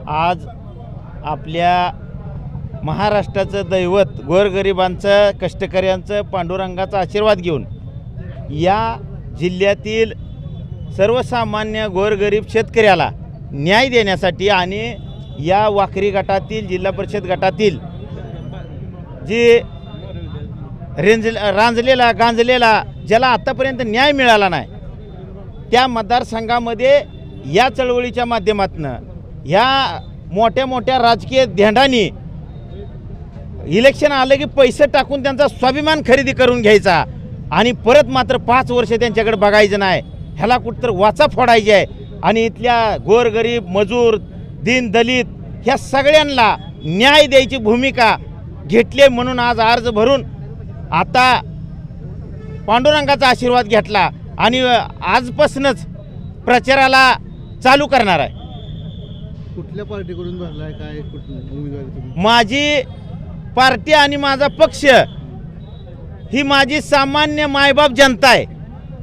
आज आपल्या महाराष्ट्राचं दैवत गोरगरिबांचं कष्टकऱ्यांचं पांडुरंगाचा आशीर्वाद घेऊन या जिल्ह्यातील सर्वसामान्य गोरगरीब शेतकऱ्याला न्याय देण्यासाठी आणि या वाखरी गटातील जिल्हा परिषद गटातील जी रांजलेला गांजलेला ज्याला आत्तापर्यंत न्याय मिळाला नाही त्या मतदारसंघामध्ये या चळवळीच्या माध्यमातून ह्या मोठ्या मोठ्या राजकीय धेंडांनी इलेक्शन आलं की पैसे टाकून त्यांचा स्वाभिमान खरेदी करून घ्यायचा आणि परत मात्र 5 वर्ष त्यांच्याकडे बघायचं नाही, ह्याला कुठंतर वाचा फोडायची आहे आणि इथल्या गोरगरीब मजूर दीन दलित ह्या सगळ्यांना न्याय द्यायची भूमिका घेतली म्हणून आज अर्ज भरून आता पांडुरंगाचा आशीर्वाद घेतला आणि आजपासूनच प्रचाराला चालू करणार आहे. कुठल्या पार्टीकडून भरलाय काय उमेदवारी? माझी पार्टी आणि माझा पक्ष ही माझी सामान्य मायबाप जनता आहे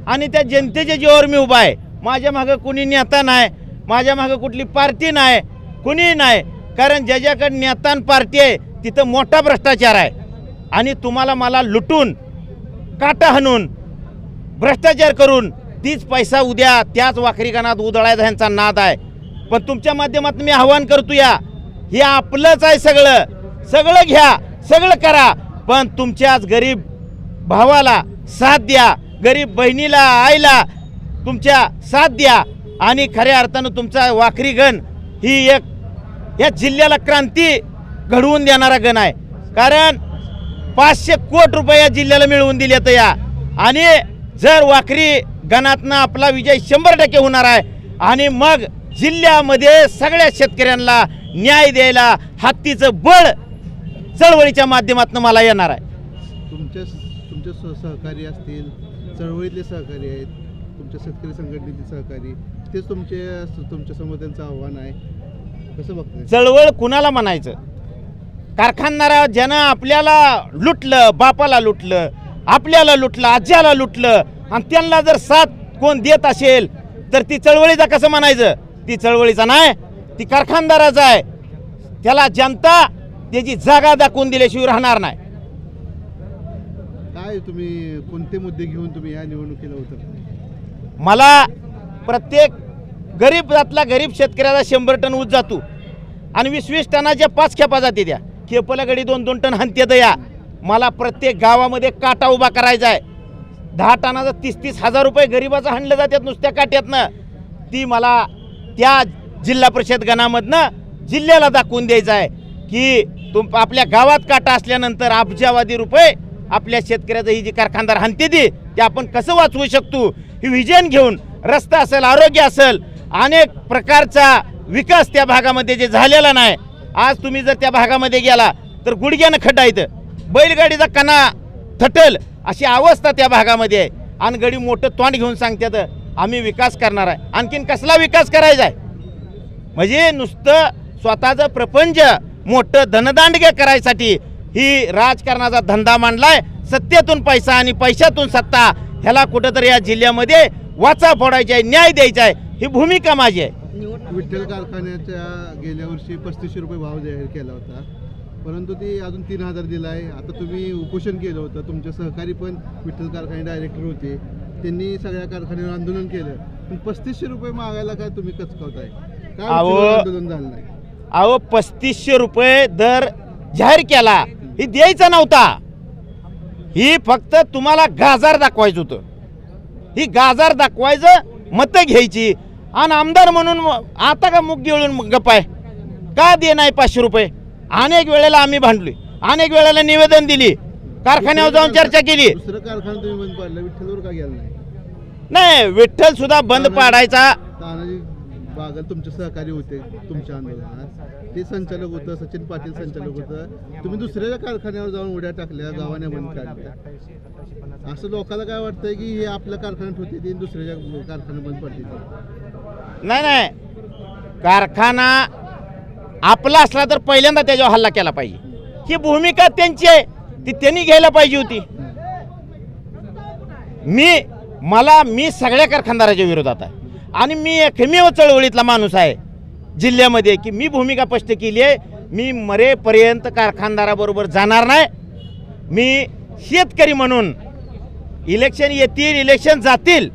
आणि त्या जनतेच्या जीवावर मी उभा आहे. माझ्या मागं कुणी नेता नाही, माझ्या मागं कुठली पार्टी नाही, कुणीही नाही. कारण ज्याच्याकडे नेता आणि पार्टी आहे तिथं मोठा भ्रष्टाचार आहे आणि तुम्हाला मला लुटून काटा हाणून भ्रष्टाचार करून तीच पैसा उद्या त्याच वाखरी गणात उधळायचा ह्यांचा नाद आहे. पण तुमच्या माध्यमातून मी आव्हान करतो या हे आपलंच आहे, सगळं घ्या, सगळं करा, पण तुमच्याच गरीब भावाला साथ द्या, गरीब बहिणीला आईला तुमच्या साथ द्या आणि खऱ्या अर्थानं तुमचा वाखरी गण ही एक या जिल्ह्याला क्रांती घडवून देणारा गण आहे. कारण 500 कोटी रुपये या जिल्ह्याला मिळवून दिले तर या आणि जर वाखरी गणातनं आपला विजय 100% होणार आहे आणि मग जिल्ह्यामध्ये सगळ्या शेतकऱ्यांना न्याय द्यायला हत्तीचं बळ चळवळीच्या माध्यमातून मला येणार आहे. तुमचे सहकारी असतील, चळवळीतले सहकारी आहेत, तुमच्या शेतकरी संघटनेचे सहकारी, तेच तुमच्या समोर त्यांचं आव्हान आहे. कसं बघताय? चळवळ कुणाला म्हणायचं? कारखानदारा ज्यानं आपल्याला लुटलं, बापाला लुटलं, आपल्याला लुटलं, आज्याला लुटलं आणि त्यांना जर साथ कोण देत असेल तर ती चळवळीचा कसं म्हणायचं? ती चळवळीचा नाही, ती कारखानदाराचा आहे. त्याला जनता त्याची जागा दाखवून दिल्याशिवाय राहणार नाही. काय तुम्ही कोणते मुद्दे घेऊन तुम्ही या निवडणुकीला उतरता? मला प्रत्येक गरीबातला गरीब शेतकऱ्याला 100 टन ऊस जातो आणि 20-20 टनाच्या 5 खेपा जाते त्या खेपला गडी 2-2 टन हाणते या. मला प्रत्येक गावामध्ये काटा उभा करायचा आहे. 10 टनाचा 30-30 हजार रुपये गरीबाचं हाणलं जातात नुसत्या काट्यातनं. ती मला त्या जिल्हा परिषद गणामधनं जिल्ह्याला दाखवून द्यायचं आहे की आपल्या गावात काटा असल्यानंतर अब्जावधी रुपये आपल्या शेतकऱ्याचं ही जी कारखानदार हाणते ते आपण कसं वाचवू शकतो ही विजन घेऊन रस्ता असेल, आरोग्य असेल, अनेक प्रकारचा विकास त्या भागामध्ये जे झालेला नाही. आज तुम्ही जर त्या भागामध्ये गेला तर गुडघ्यानं खड्डा येतं, बैलगाडीचा कणा थटल अशी अवस्था त्या भागामध्ये आहे आणि गडी मोठं तोंड घेऊन सांगतात आम्ही विकास करणार आहे. आणखीन कसला विकास करायचा आहे? म्हणजे नुसतं स्वतःचं प्रपंच मोठं धनदांडगे करायसाठी ही राजकारणाचा धंदा मांडलाय. सत्तेतून पैसा आणि पैशातून सत्ता ह्याला कुठंतरी या जिल्ह्यामध्ये वाचा फोडायचा आहे, न्याय द्यायचा आहे, ही भूमिका माझी आहे. विठ्ठल कारखान्याच्या गेल्या वर्षी 3500 रुपये भाव जाहीर केला होता, परंतु ती अजून 3000 दिला आहे. आता तुम्ही उपोषण केलं होतं, तुमचे सहकारी पण विठ्ठल कारखाने डायरेक्टर होते, त्यांनी सगळ्या कारखान्यावर आंदोलन केलं, पण 3500 रुपये मागायला काय तुम्ही कचकावताय? काय आंदोलन झालं नाही? अहो 3500 रुपये दर जाहीर केला, ही द्यायचा नव्हता, ही फक्त तुम्हाला गाजार दाखवायचं होतं. ही गाजार दाखवायचं, मतं घ्यायची आणि आमदार म्हणून आता का मुग गिळून गप्प आहे का दे नाही 500 रुपये? अनेक वेळेला आम्ही भांडलोय, अनेक वेळेला निवेदन दिली, कारखान्यावर जाऊन चर्चा केली. दुसरं कारखाना तुम्ही बंद पाडलं, विठ्ठलवर का गेला नाही? नाही, विठ्ठल सुद्धा बंद पाडायचा. तानाजी बागल तुमचे सहकारी होते तुमच्या आंदोलनात, ते संचालक होतं, सचिन पाटील संचालक होतं, तुम्ही दुसऱ्या कारखान्यावर जाऊन उड्या टाकल्या, गावाने बंद काढल्या. असं लोकांना काय वाटतंय की हे आपल्या कारखान्यात होते ते दुसऱ्या कारखान्यात बंद पडते? नाही, कारखाना आपला असला तर पहिल्यांदा त्याच्यावर हल्ला केला पाहिजे. ही भूमिका त्यांची आहे, ती त्यांनी घ्यायला पाहिजे होती. मी सगळ्या कारखानदाराच्या विरोधात आहे आणि मी एकमेव चळवळीतला माणूस आहे जिल्ह्यामध्ये की मी भूमिका स्पष्ट केली आहे, मी मरेपर्यंत कारखानदाराबरोबर जाणार नाही. मी शेतकरी म्हणून इलेक्शन येतील, इलेक्शन जातील,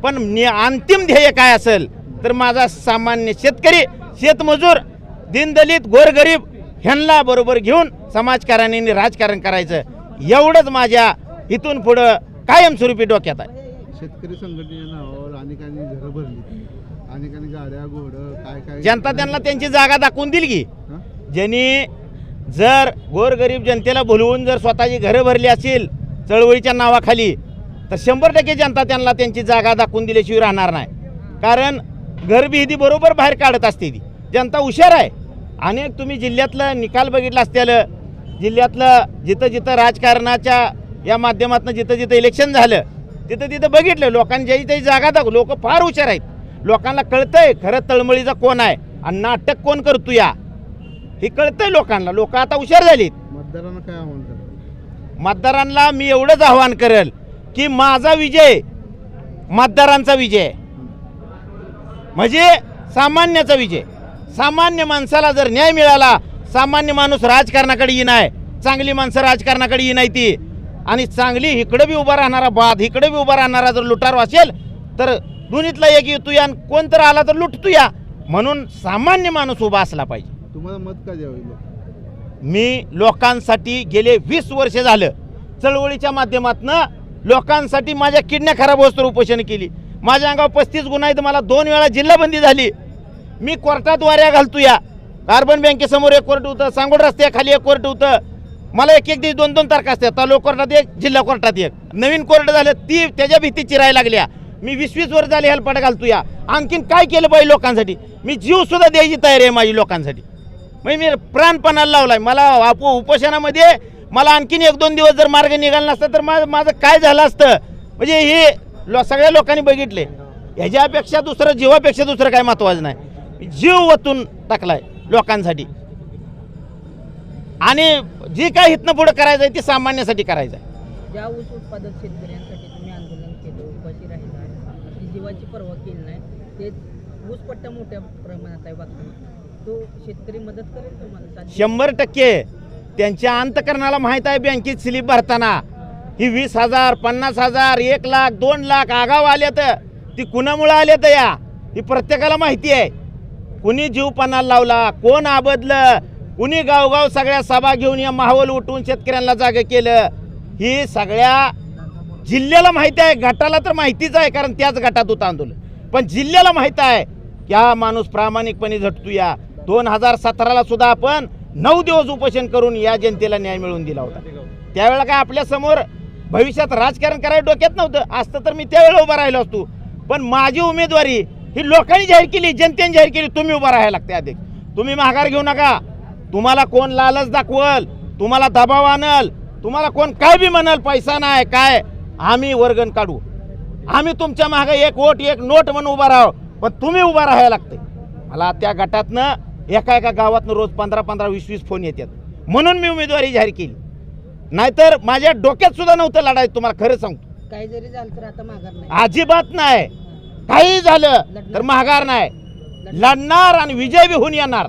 पण अंतिम ध्येय काय असेल तर माझा सामान्य शेतकरी, शेतमजूर, दीनदलित, गोरगरीब ह्यांना बरोबर घेऊन समाजकारणाने राजकारण करायचं, एवढंच माझ्या इथून पुढं कायमस्वरूपी डोक्यात आहे. शेतकरी संघटनेच्या नावावर अनेकांनी घरं भरली, अनेकांनी गाड्या घोडं काय काय, जनता त्यांना त्यांची जागा दाखवून दिली की. हा? ज्यांनी जर गोरगरीब जनतेला भुलवून जर स्वतःची घरं भरली असेल चळवळीच्या नावाखाली, तर 100% जनता त्यांना त्यांची जागा दाखवून दिल्याशिवाय राहणार नाही. कारण घरबिहिती बरोबर बाहेर काढत असते ती जनता, हुशार आहे. अनेक तुम्ही जिल्ह्यातलं निकाल बघितला असत्यालं, जिल्ह्यातलं जिथं जिथं राजकारणाच्या या माध्यमातून जिथं जिथं इलेक्शन झालं तिथं तिथं बघितलं लोकांनी ज्याची त्याची जागा दाखव. लोक फार हुशार आहेत, लोकांना कळतंय खरं तळमळीचा कोण आहे आणि नाटक कोण करतो या हे कळतंय लोकांना. लोक आता हुशार झालीत. मतदारांना काय आव्हान करा? मतदारांना मी एवढंच आव्हान करेल की माझा विजय मतदारांचा विजय, म्हणजे सामान्याचा विजय. सामान्य माणसाला जर न्याय मिळाला, सामान्य माणूस राजकारणाकडे येईन आहे, चांगली माणसं राजकारणाकडे येईन आहे ती, आणि चांगली इकडे बी उभा राहणारा बाद, इकडे बी उभा राहणारा जर लुटारू असेल तर दोन्हीतला एक येतो या, कोण तर आला तर लुटतो या. म्हणून सामान्य माणूस उभा असला पाहिजे. तुम्हाला मत का द्यावे लोक? मी लोकांसाठी गेले 20 वर्ष झालं चळवळीच्या माध्यमातून लोकांसाठी माझ्या किडण्या खराब होस्तोवर उपोषण केली. माझ्या अंगावर 35 गुन्हा आहेत, मला 2 वेळा जिल्हाबंदी झाली. मी कोर्टात वाऱ्या घालतो या. कार्बन बँकेसमोर एक कोर्ट होतं, सांगोड रस्त्याखाली एक कोर्ट होतं. मला एक दिवस 2-2 तारखा असतात, तालुका कोर्टात एक, जिल्हा कोर्टात एक. नवीन कोर्ट झालं ती त्याच्या भीती चिरायला लागल्या. मी 20-20 वर्ष झाले हेलपाट घालतो या. आणखीन काय केलं पाहिजे लोकांसाठी? मी जीव सुद्धा द्यायची तयारी आहे माझी लोकांसाठी. म्हणजे मी प्राणपणाला लावलाय. मला उपोषणामध्ये मला आणखीन 1-2 दिवस जर मार्ग निघाला नसता तर माझं काय झालं असतं. म्हणजे हे सगळ्या लोकांनी बघितले. ह्याच्यापेक्षा दुसरं, जीवापेक्षा दुसरं काय महत्त्वाचं नाही. जीव ओतून टाकलाय लोकांसाठी, आणि जे काय इथनं पुढं करायचं आहे ते सामान्यासाठी करायचं आहे. ज्या ऊस उत्पादक शेतकऱ्यांसाठी तुम्ही आंदोलन केलं, उपाशी राहिला, आपली जीवाची पर्वा केली नाही, ते ऊसपट्टा मोठ्या प्रमाणात आहे बाकी, तो शेतकरी मदत करेल तुम्हाला 100%. त्यांच्या अंतकरणाला माहीत आहे बँकेत स्लिप भरताना ही 20,000, 50,000, 1 लाख, 2 लाख आगाव आल्यात, ती कुणामुळं आल्यात या ही प्रत्येकाला माहिती आहे. कुणी जीव पणाला लावला, कोण आबदलं, कुणी गावगाव सगळ्या सभा घेऊन या माहौल उठवून शेतकऱ्यांना जागं केलं, ही सगळ्या जिल्ह्याला माहिती आहे. गटाला तर माहितीच आहे कारण त्याच गटात होतं आंदोलन, पण जिल्ह्याला माहीत आहे की हा माणूस प्रामाणिकपणे झटतो या. 2017ला सुद्धा आपण 9 दिवस उपोषण करून या जनतेला न्याय मिळवून दिला होता. त्यावेळेला काय आपल्या समोर भविष्यात राजकारण करायला डोक्यात नव्हतं. असतं तर मी त्यावेळेला उभा राहिलो असतो, पण माझी उमेदवारी ही लोकांनी जाहीर केली, जनतेने जाहीर केली. तुम्ही उभा राहायला लागते. अधिक तुम्ही माघार घेऊ नका. तुम्हाला कोण लालच दाखवल, तुम्हाला दबाव आणल, तुम्हाला कोण काय बी म्हणाल, पैसा नाही काय, आम्ही वर्गण काढू. आम्ही तुमच्या मागे 1 वोट 1 नोट म्हणून उभा राहू, पण तुम्ही उभा राहायला लागते. मला त्या गटातनं एका गावातनं रोज 15-15, 20-20 फोन येतात, म्हणून मी उमेदवारी जाहीर केली. नाहीतर माझ्या डोक्यात सुद्धा नव्हतं लढायचं. तुम्हाला खरं सांगतो, काही जरी झालं तर आता माघार नाही, अजिबात नाही. काही झालं तर माघार नाही. लढणार आणि विजय बी होऊन येणार.